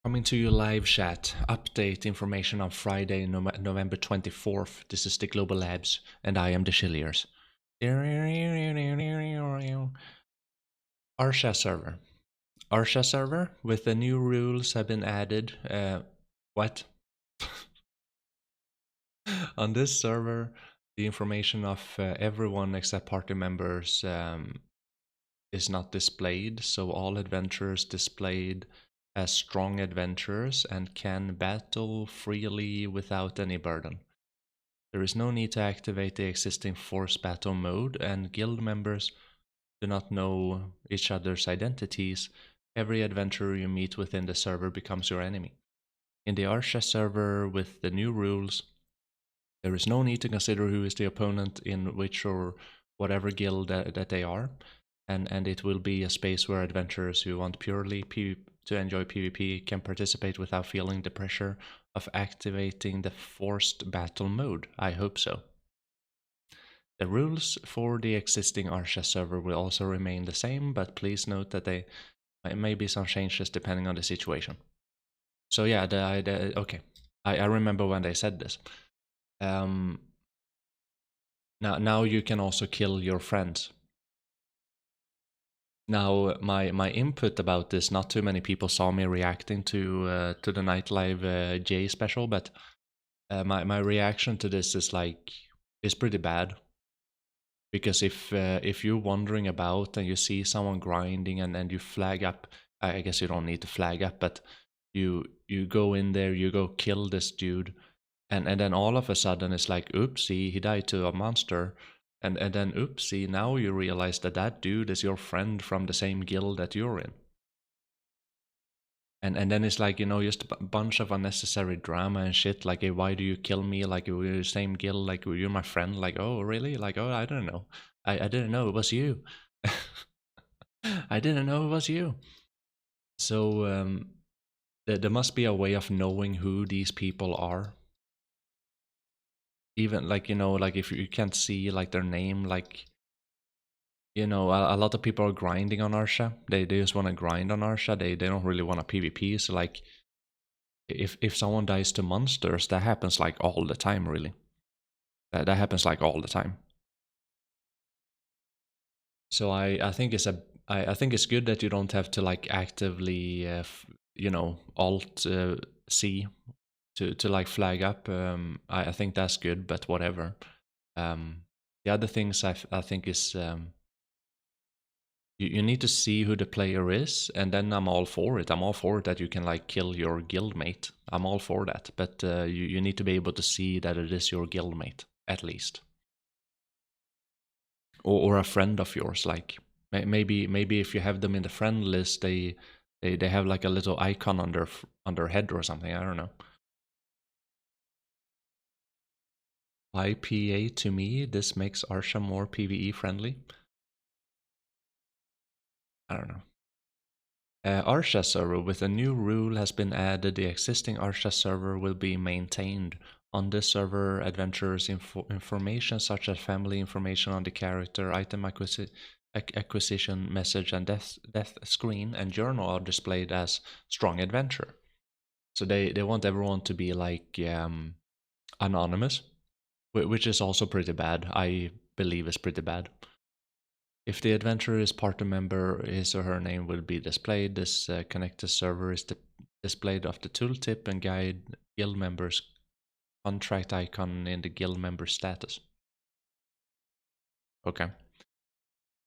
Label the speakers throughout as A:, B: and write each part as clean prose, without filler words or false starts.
A: Coming to you live chat. Update information on Friday, November 24th. This is the Global Labs, and I am TheChilliers. Arsha server. Arsha server with the new rules have been added. What? On this server, the information of everyone except party members is not displayed, so all adventurers displayed as strong adventurers and can battle freely without any burden. There is no need to activate the existing force battle mode, and guild members do not know each other's identities. Every adventurer you meet within the server becomes your enemy. In the Arsha server with the new rules, there is no need to consider who is the opponent in which or whatever guild that they are, and it will be a space where adventurers who want purely to enjoy PvP can participate without feeling the pressure of activating the forced battle mode. I hope so. The rules for the existing Arsha server will also remain the same, but please note that there may be some changes depending on the situation. So yeah, okay, I remember when they said this. Now you can also kill your friends. Now my input about this, not too many people saw me reacting to the Night Live J special, but my reaction to this is pretty bad. Because if you're wandering about and you see someone grinding and you flag up, I guess you don't need to flag up, but you go in there, you go kill this dude, and then all of a sudden it's like, oopsie, he died to a monster, and then oopsie, now you realize that that dude is your friend from the same guild that you're in. And then it's like, just a bunch of unnecessary drama and shit. Like, hey, why do you kill me? Like, we're the same guild. Like, you're my friend. Like, oh, really? Like, oh, I don't know. I didn't know it was you. I didn't know it was you. So, there must be a way of knowing who these people are. Even, like, like if you can't see, like, their name, like, a lot of people are grinding on Arsha. They just want to grind on Arsha. They don't really want to PvP. So, like, if someone dies to monsters, that happens like all the time, really. That happens like all the time. So I think I think it's good that you don't have to like actively alt C to like flag up. I think that's good, but whatever. The other things I think is you need to see who the player is, and then I'm all for it. I'm all for it that you can like kill your guildmate. I'm all for that, but you need to be able to see that it is your guildmate at least, or a friend of yours. Like maybe if you have them in the friend list, they have like a little icon on their head or something. I don't know. IPA to me, this makes Arsha more PvE friendly. I don't know. Arsha server with a new rule has been added. The existing Arsha server will be maintained. On this server, adventurers' information such as family information on the character, item acquisition, message, and death screen and journal are displayed as strong adventure. So they want everyone to be like anonymous, which is also pretty bad. I believe is pretty bad. If the adventurer is party member, his or her name will be displayed. This connected server is displayed of the tooltip and guide guild members contract icon in the guild member status. Okay.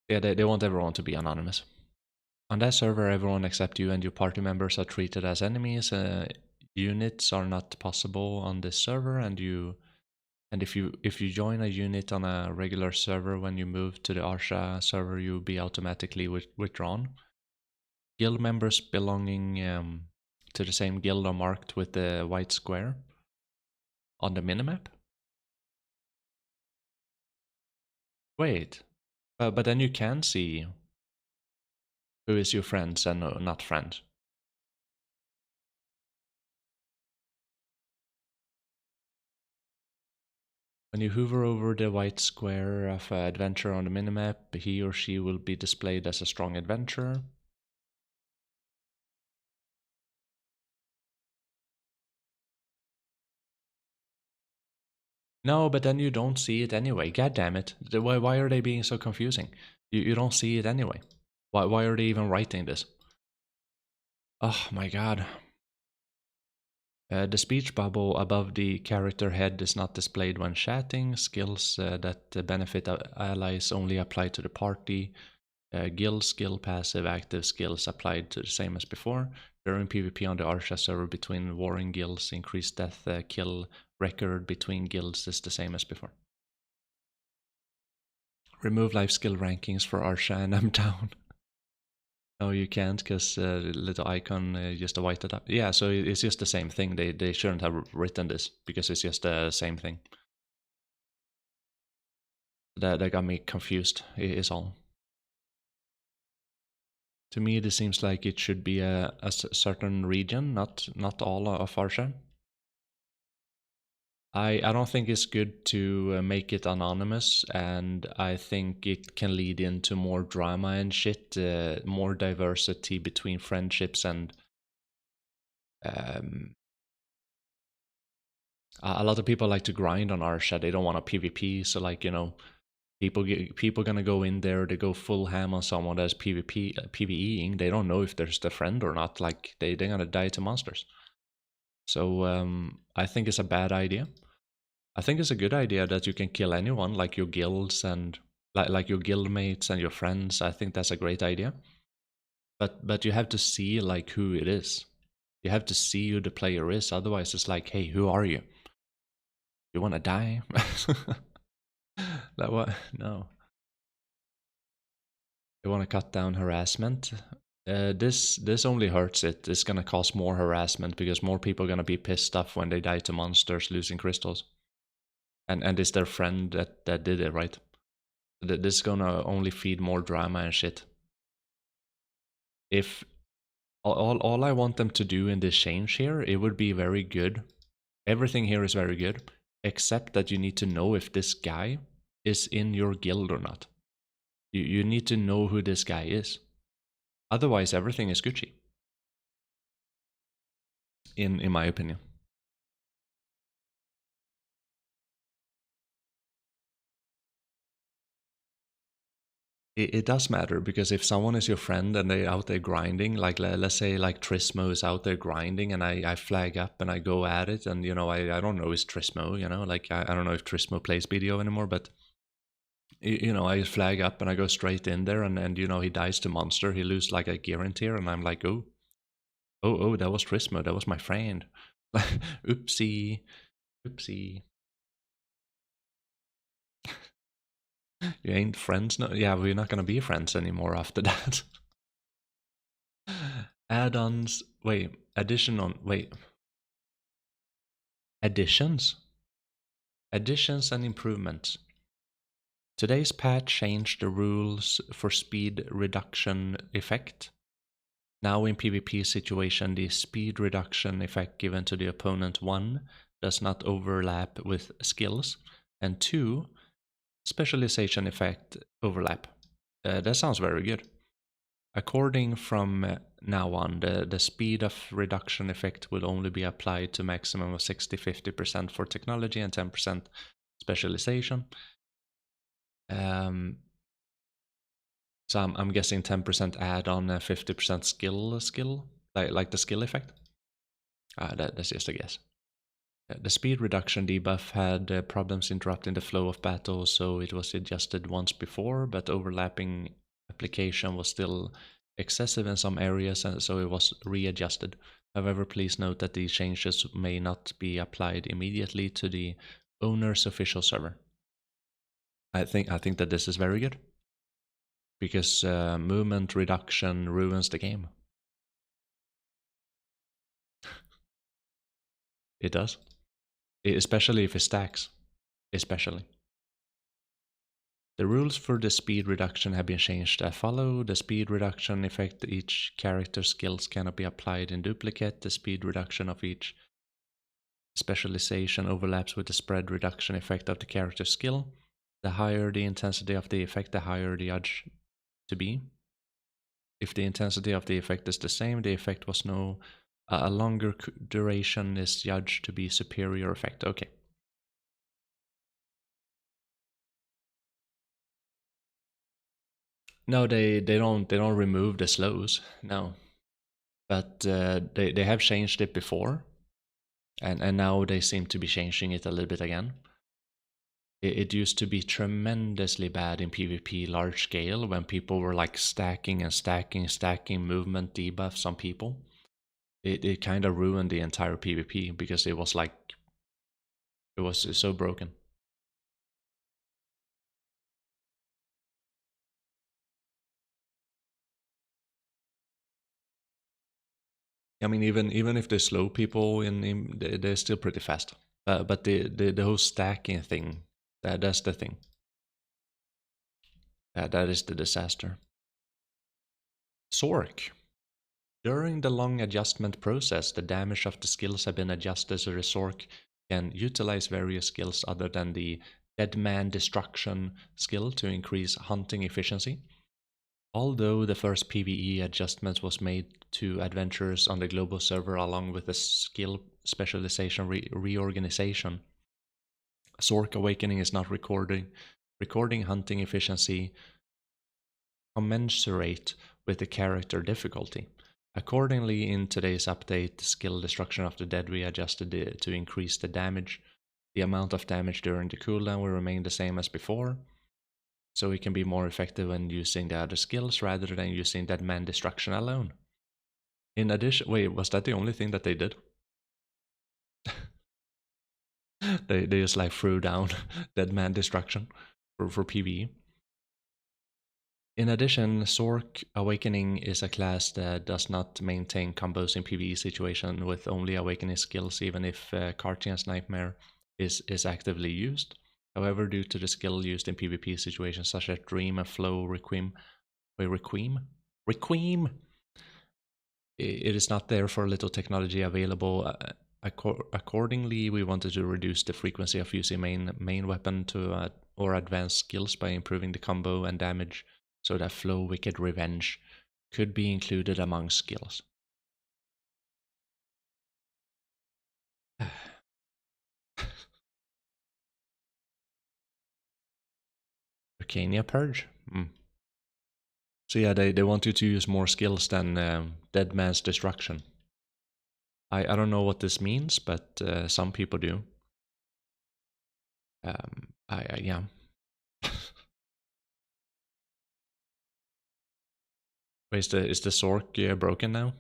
A: Yeah, they want everyone to be anonymous. On that server, everyone except you and your party members are treated as enemies. Units are not possible on this server, and if you join a unit on a regular server, when you move to the Arsha server, you'll be automatically withdrawn. Guild members belonging to the same guild are marked with the white square on the minimap. Wait, but then you can see who is your friends and not friends. When you hover over the white square of adventure on the minimap, he or she will be displayed as a strong adventurer. No, but then you don't see it anyway. God damn it. Why are they being so confusing? You don't see it anyway. Why are they even writing this? Oh my god. The speech bubble above the character head is not displayed when chatting. Skills that benefit allies only apply to the party. Guild skill, passive, active skills applied to the same as before. During PvP on the Arsha server between warring guilds, increased death kill record between guilds is the same as before. Remove life skill rankings for Arsha and I'm down. No, you can't because the little icon just whited up. Yeah, so it's just the same thing. They shouldn't have written this because it's just the same thing. That got me confused, is all. To me, this seems like it should be a certain region, not all of Arsha. I don't think it's good to make it anonymous, and I think it can lead into more drama and shit, more diversity between friendships, and a lot of people like to grind on Arsha. They don't want a PvP, so like people gonna go in there. They go full ham on someone that's PvEing. They don't know if there's the friend or not. Like they're gonna die to monsters. So I think it's a bad idea. I think it's a good idea that you can kill anyone, like your guilds and like your guild mates and your friends. I think that's a great idea. But you have to see like who it is. You have to see who the player is. Otherwise, it's like, hey, who are you? You want to die? That what? No. They want to cut down harassment. This only hurts it. It's gonna cause more harassment because more people are gonna be pissed off when they die to monsters losing crystals. And it's their friend that did it, right? This is gonna only feed more drama and shit. If all I want them to do in this change here, it would be very good. Everything here is very good, except that you need to know if this guy is in your guild or not. You need to know who this guy is. Otherwise, everything is Gucci. In my opinion. It does matter because if someone is your friend and they're out there grinding, like let's say like Trismo is out there grinding and I flag up and I go at it and I don't know it's Trismo, like I don't know if Trismo plays BDO anymore, but I flag up and I go straight in there and he dies to monster, he loses like a guarantee and I'm like, oh, that was Trismo, that was my friend. Oopsie. You ain't friends no. Yeah, we're not gonna be friends anymore after that. Add-ons. Wait, addition on. Wait. Additions? Additions and improvements. Today's patch changed the rules for speed reduction effect. Now in PvP situation, the speed reduction effect given to the opponent 1 does not overlap with skills, and 2, specialization effect overlap. That sounds very good. According from now on, the speed of reduction effect will only be applied to maximum of 60-50% for technology and 10% specialization. So I'm guessing 10% add-on and 50% skill, like the skill effect. That's just a guess. The speed reduction debuff had problems interrupting the flow of battle, so it was adjusted once before, but overlapping application was still excessive in some areas, and so it was readjusted. However, please note that these changes may not be applied immediately to the owner's official server. I think that this is very good because movement reduction ruins the game. It does, especially if it stacks. Especially. The rules for the speed reduction have been changed as follow. The speed reduction effect each character's skills cannot be applied in duplicate. The speed reduction of each specialization overlaps with the spread reduction effect of the character's skill. The higher the intensity of the effect, the higher the judge to be. If the intensity of the effect is the same, the effect was no... a longer duration is judged to be superior effect. Okay. No, they don't remove the slows. No, but they have changed it before, and now they seem to be changing it a little bit again. It used to be tremendously bad in PvP large scale when people were like stacking and stacking movement debuffs on people. It kind of ruined the entire PvP because it was like it was so broken. I mean, even if they slow people they're still pretty fast. But the whole stacking thing, that's the thing. That is the disaster. Sork. During the long adjustment process, the damage of the skills have been adjusted so the Sork can utilize various skills other than the Dead Man Destruction skill to increase hunting efficiency. Although the first PvE adjustment was made to adventurers on the global server along with the skill specialization reorganization, Sork Awakening is not recording hunting efficiency commensurate with the character difficulty. Accordingly, in today's update, the skill Destruction of the Dead readjusted to increase the damage. The amount of damage during the cooldown will remain the same as before, so it can be more effective when using the other skills rather than using Dead Man Destruction alone. In addition, wait, was that the only thing that they did? They just like threw down Dead Man Destruction for PvE. In addition, Sork Awakening is a class that does not maintain combos in PvE situation with only awakening skills even if Cartian's Nightmare is actively used. However, due to the skill used in PvP situations such as Dream and Flow Requiem, Requiem, it is not there for little technology available. Accordingly, we wanted to reduce the frequency of using main weapon to or advanced skills by improving the combo and damage so that Flow Wicked Revenge could be included among skills. Arcania Purge? So yeah, they want you to use more skills than Dead Man's Destruction. I don't know what this means, but some people do. Yeah. Wait, is the Sork broken now?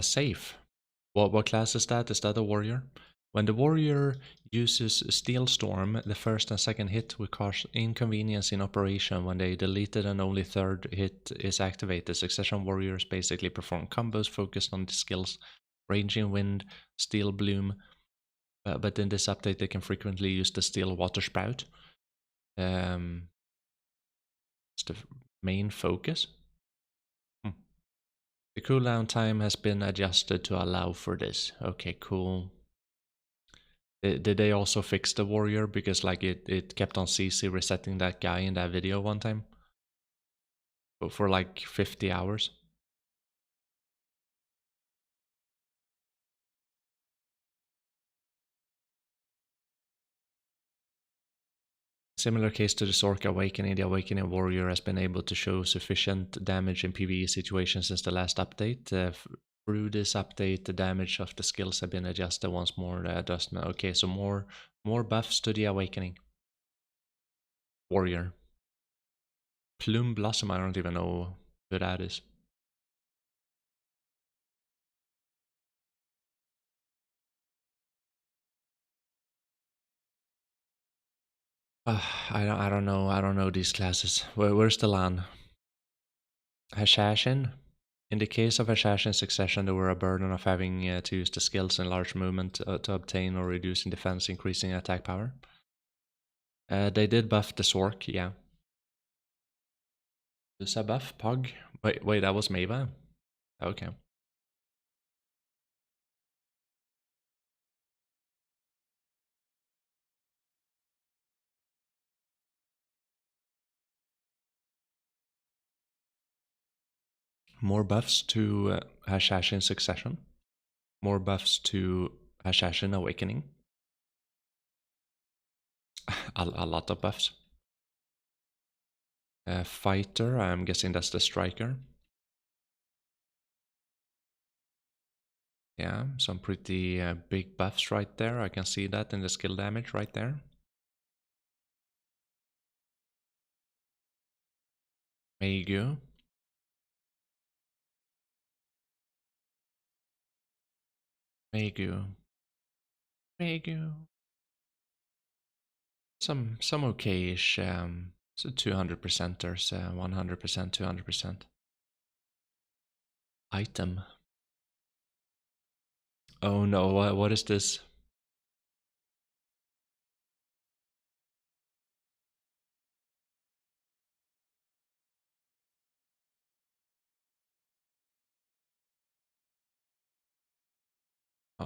A: Safe. What class is that? Is that a warrior? When the warrior uses Steel Storm, the first and second hit will cause inconvenience in operation. When they deleted and only third hit is activated, Succession warriors basically perform combos focused on the skills Raging Wind, Steel Bloom, but in this update they can frequently use the Steel Water Spout. It's the main focus. The cooldown time has been adjusted to allow for this. Okay, cool. Did they also fix the warrior? Because like it kept on CC resetting that guy in that video one time. For like 50 hours. Similar case to the Sork Awakening, the Awakening Warrior has been able to show sufficient damage in PvE situations since the last update. Through this update, the damage of the skills have been adjusted once more. Adjustment. Okay, so more buffs to the Awakening Warrior. Plume Blossom, I don't even know who that is. I don't know. I don't know these classes. Where's the LAN? Hashashin? In the case of Hashashin Succession, there were a burden of having to use the skills in large movement to obtain or reducing defense, increasing attack power. They did buff the Sork, yeah. Is that buff? Pog? Wait, that was Meva? Okay. More buffs to Hashashin Succession. More buffs to Hashashin Awakening. A lot of buffs. Fighter, I'm guessing that's the striker. Yeah, some pretty big buffs right there. I can see that in the skill damage right there. Meigu. Meigu. Meigu. Some okayish, so 200%ers, 100%, 200%. Item. Oh no, what is this?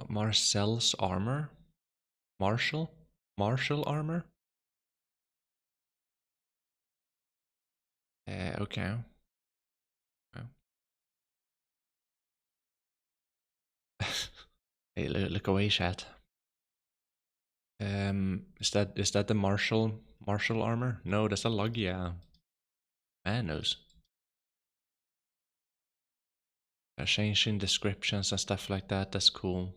A: Marcel's armor? Marshall? Marshall armor? Okay. Hey, look away, chat. Is that the Marshall armor? No, that's a Logia. Man knows. Changing descriptions and stuff like that. That's cool.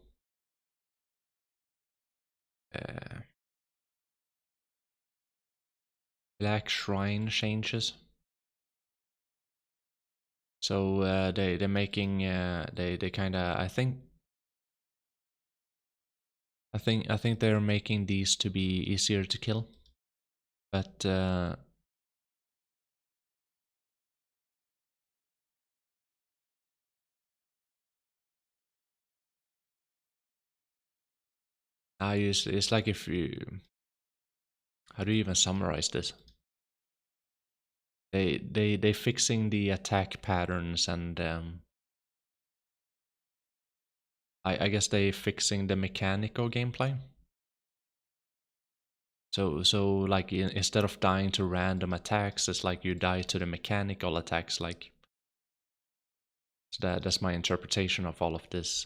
A: Black Shrine changes. So they're making they kind of I think they're making these to be easier to kill, but it's like if you, how do you even summarize this? They fixing the attack patterns and I guess they fixing the mechanical gameplay. So like instead of dying to random attacks, it's like you die to the mechanical attacks. Like, so that's my interpretation of all of this.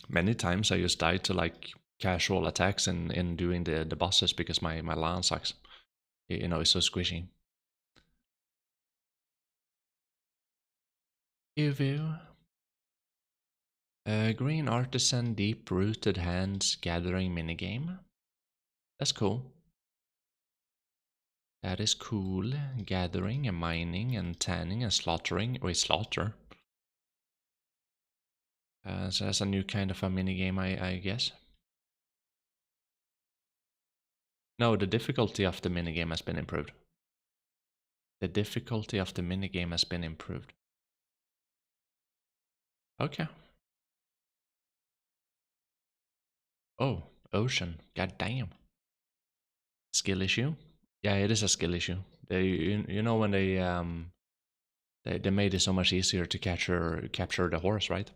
A: Many times I just die to like casual attacks in doing the bosses because my LAN sucks. You know, it's so squishy. Evu. Green Artisan Deep Rooted Hands Gathering minigame. That's cool. That is cool. Gathering and mining and tanning and slaughtering. Wait, slaughter. So that's a new kind of a minigame, I guess. No, the difficulty of the minigame has been improved. The difficulty of the minigame has been improved. Okay. Oh, ocean. God damn. Skill issue? Yeah, it is a skill issue. You know when they made it so much easier to capture the horse, right?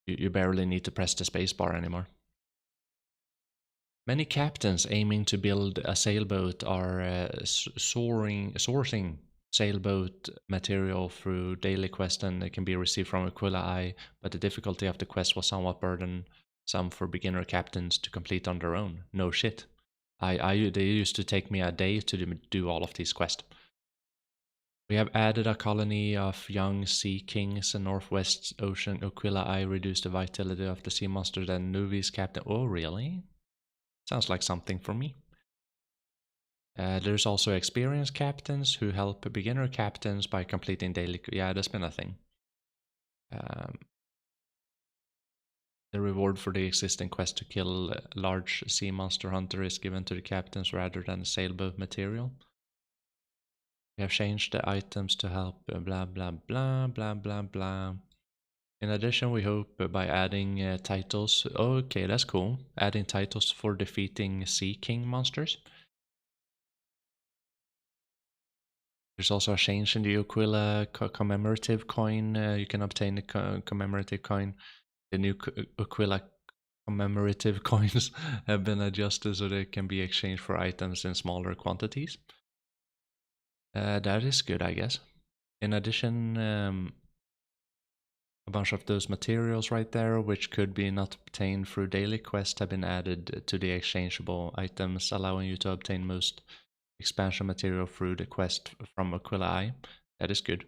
A: You barely need to press the spacebar anymore. Many captains aiming to build a sailboat are sourcing sailboat material through daily quest, and it can be received from Aquila Eye, but the difficulty of the quest was somewhat burdensome for beginner captains to complete on their own. No shit. They used to take me a day to do all of these quests. We have added a colony of young sea kings in Northwest Ocean. Aquila Eye reduced the vitality of the sea monster than Nuvi's captain. Oh, really? Sounds like something for me. There's also experienced captains who help beginner captains by completing daily. Yeah, that's been a thing. The reward for the existing quest to kill a large sea monster hunter is given to the captains rather than the sailboat material. We have changed the items to help blah blah blah blah blah blah. In addition, we hope by adding titles. Okay, that's cool. Adding titles for defeating Sea King monsters. There's also a change in the Aquila commemorative coin. You can obtain the commemorative coin. The new Aquila commemorative coins have been adjusted so they can be exchanged for items in smaller quantities. That is good, I guess. In addition, a bunch of those materials right there, which could be not obtained through daily quest, have been added to the exchangeable items, allowing you to obtain most expansion material through the quest from Aquila Eye. That is good.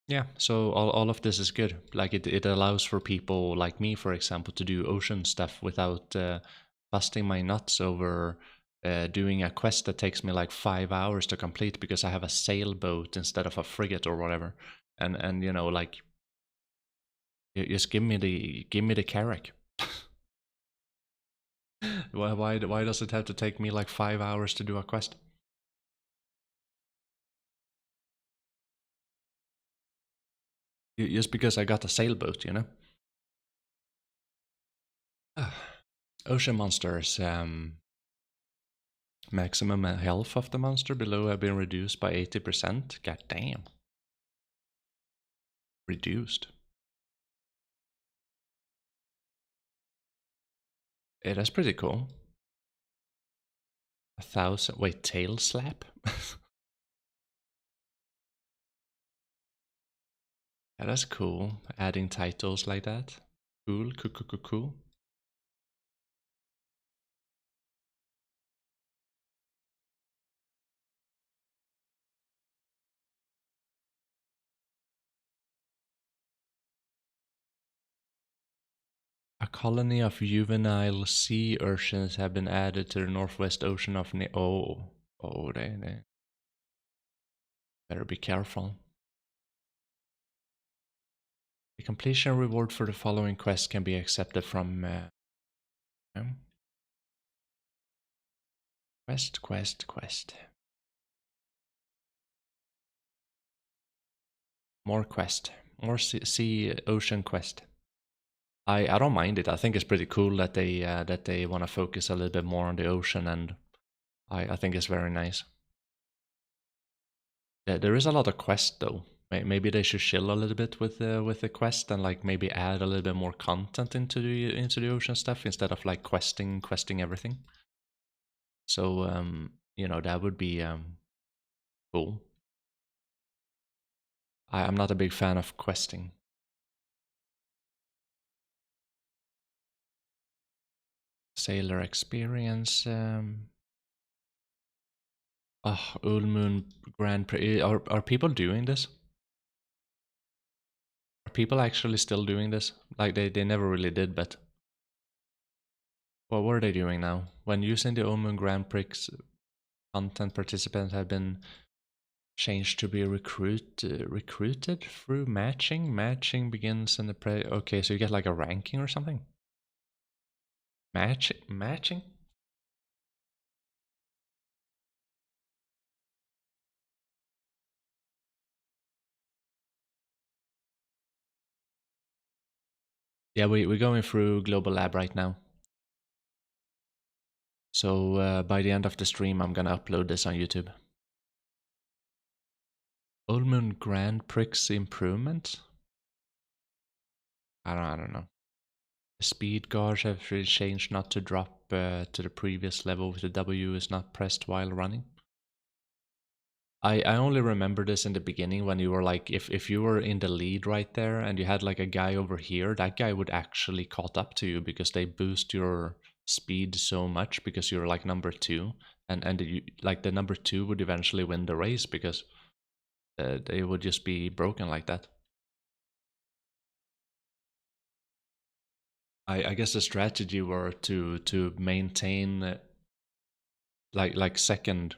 A: Yeah, so all of this is good. Like it allows for people like me, for example, to do ocean stuff without busting my nuts over doing a quest that takes me like 5 hours to complete because I have a sailboat instead of a frigate or whatever. And you know, like just give me the carrack. Why does it have to take me like 5 hours to do a quest? Just because I got a sailboat, you know. Ocean monsters. Maximum health of the monster below have been reduced by 80%. God damn. Reduced. Yeah, that's pretty cool. 1,000. Wait, tail slap? Yeah, that's cool. Adding titles like that. Cool, cool, cool, cool, cool. A colony of juvenile sea urchins have been added to the northwest ocean of they better be careful. The completion reward for the following quest can be accepted from quest. More quest. More sea ocean quest. I don't mind it. I think it's pretty cool that they want to focus a little bit more on the ocean, and I think it's very nice. There is a lot of quest though. Maybe they should chill a little bit with the quest and like maybe add a little bit more content into the ocean stuff instead of like questing everything. So you know, that would be cool. I'm not a big fan of questing. Sailor experience. Oh, Ulmoon Grand Prix. Are people doing this? Are people actually still doing this? Like they never really did, but what were they doing now? When using the Ulmoon Grand Prix, content participants have been changed to be recruited through matching. Matching begins in the okay, so you get like a ranking or something. Matching. Yeah, we're going through Global Lab right now. So by the end of the stream, I'm gonna upload this on YouTube. Ulmoon Grand Prix improvement? I don't know. The speed gauge have changed not to drop to the previous level if the W is not pressed while running. I only remember this in the beginning when you were like, if you were in the lead right there and you had like a guy over here, that guy would actually caught up to you because they boost your speed so much because you're like number 2, and you, like the number 2 would eventually win the race because they would just be broken like that. I guess the strategy were to maintain like second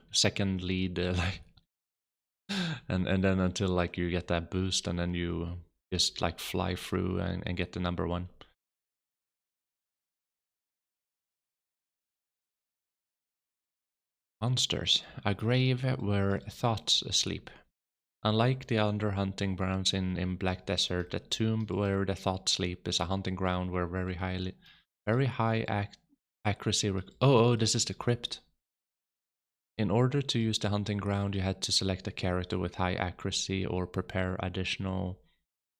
A: lead like and then until like you get that boost and then you just like fly through and get the number 1. Monsters. A grave where thoughts sleep. Unlike the other hunting grounds in Black Desert, a tomb where the thoughts sleep is a hunting ground where very high accuracy. This is the crypt. In order to use the hunting ground, you had to select a character with high accuracy or prepare additional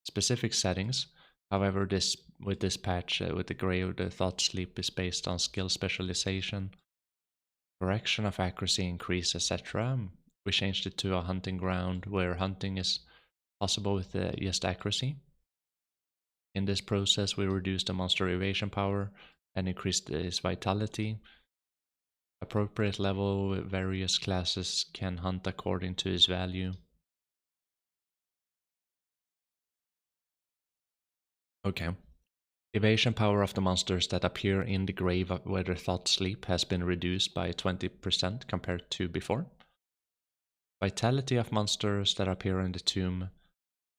A: specific settings. However, this with this patch, with the grave, the thought sleep is based on skill specialization, correction of accuracy increase, etc. We changed it to a hunting ground where hunting is possible with just accuracy. In this process, we reduced the monster evasion power and increased its vitality. Appropriate level, various classes can hunt according to its value. Okay. Evasion power of the monsters that appear in the grave where their thought sleep has been reduced by 20% compared to before. Vitality of monsters that appear in the tomb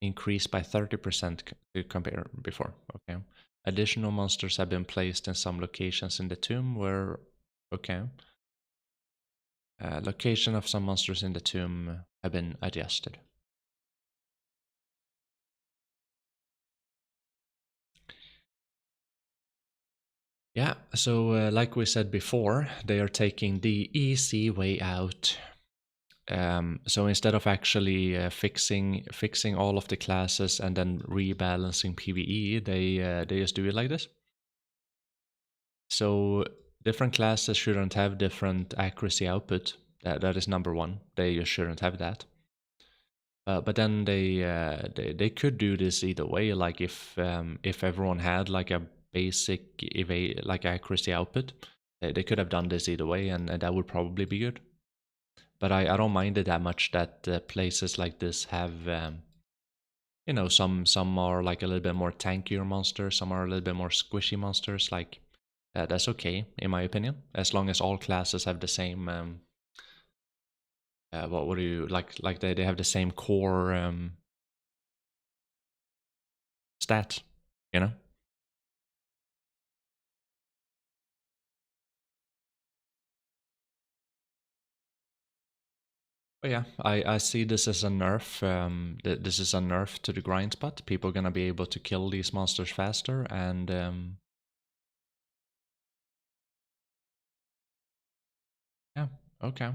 A: increased by 30% to compare before. Okay. Additional monsters have been placed in some locations in the tomb where, okay. Location of some monsters in the tomb have been adjusted. Yeah, so like we said before, they are taking the easy way out. So instead of actually fixing all of the classes and then rebalancing PvE, they just do it like this. So different classes shouldn't have different accuracy output. That is number one. They just shouldn't have that. But then they could do this either way. Like if everyone had like a basic like accuracy output, they could have done this either way, and that would probably be good. But I don't mind it that much that places like this have some are like a little bit more tankier monsters, some are a little bit more squishy monsters. Like that's okay in my opinion, as long as all classes have the same. What do you like? Like they have the same core stat, you know. But yeah, I see this as a nerf. This is a nerf to the grind spot. People are gonna be able to kill these monsters faster, and yeah, okay,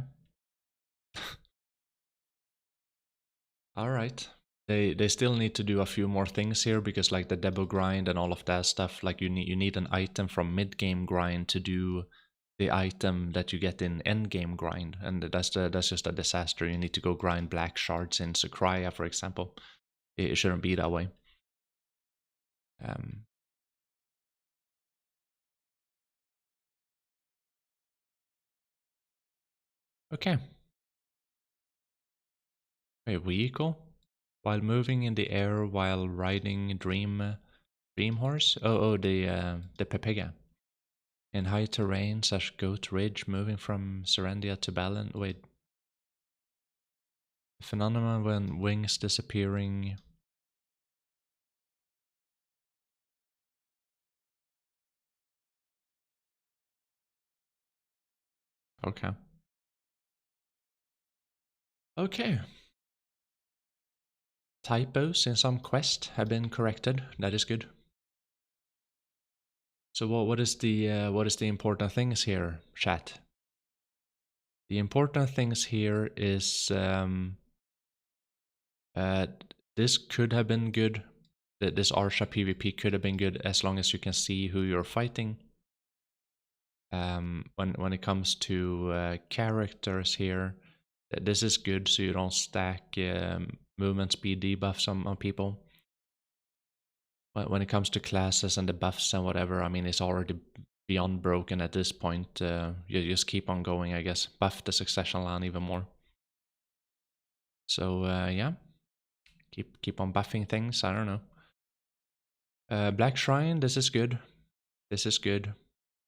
A: all right. They still need to do a few more things here because like the double grind and all of that stuff. Like you need an item from mid game grind to do the item that you get in end game grind, and that's just a disaster. You need to go grind black shards in Sakraya, for example. It shouldn't be that way. Um, okay. A vehicle while moving in the air while riding dream horse. Oh, the Pepega. In high terrain such Goat Ridge, moving from Serendia to Balance. Wait. Phenomenon when wings disappearing. Okay. Okay. Typos in some quest have been corrected. That is good. So what is the important things here, chat? The important things here is this could have been good. This Arsha PvP could have been good as long as you can see who you're fighting. When it comes to characters here, this is good so you don't stack movement speed debuffs on people. But when it comes to classes and the buffs and whatever, I mean, it's already beyond broken at this point. You just keep on going, I guess. Buff the succession line even more. So yeah, keep on buffing things. I don't know. Black Shrine, this is good. This is good.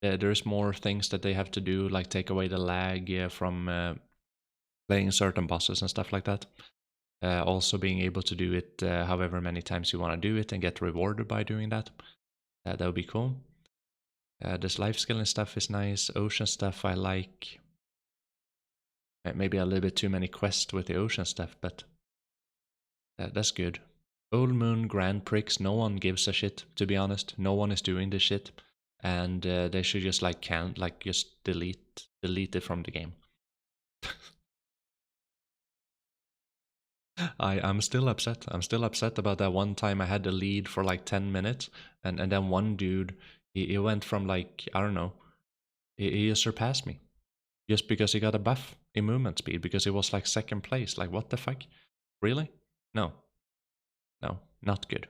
A: There's more things that they have to do, like take away the lag from playing certain bosses and stuff like that. Also being able to do it however many times you want to do it and get rewarded by doing that. That would be cool. This life scaling stuff is nice. Ocean stuff I like. Maybe a little bit too many quests with the ocean stuff, but that's good. Old Moon Grand Prix, no one gives a shit, to be honest. No one is doing this shit. And they should just like just delete it from the game. I'm still upset. I'm still upset about that one time I had the lead for like 10 minutes, and then one dude, he went from like, I don't know, he surpassed me just because he got a buff in movement speed because he was like second place. Like, what the fuck? Really? No, no, not good.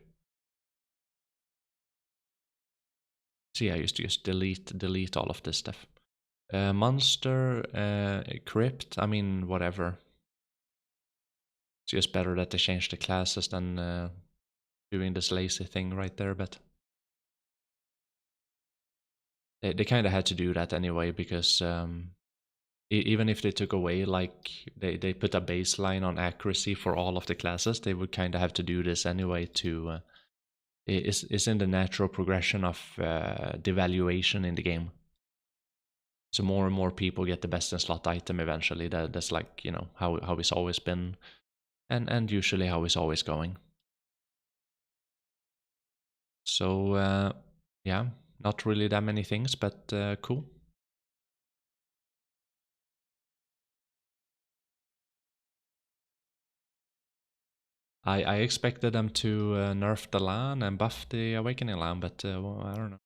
A: See, I used to just delete all of this stuff. Monster, crypt, I mean, whatever. It's just better that they changed the classes than doing this lazy thing right there, but they kind of had to do that anyway because even if they took away, like, they put a baseline on accuracy for all of the classes, they would kind of have to do this anyway to. It's in the natural progression of devaluation in the game. So more and more people get the best in slot item eventually. That's like, you know, how it's always been, and usually how it's always going. So yeah, not really that many things, but cool. I expected them to nerf the LAN and buff the Awakening LAN, but well, I don't know.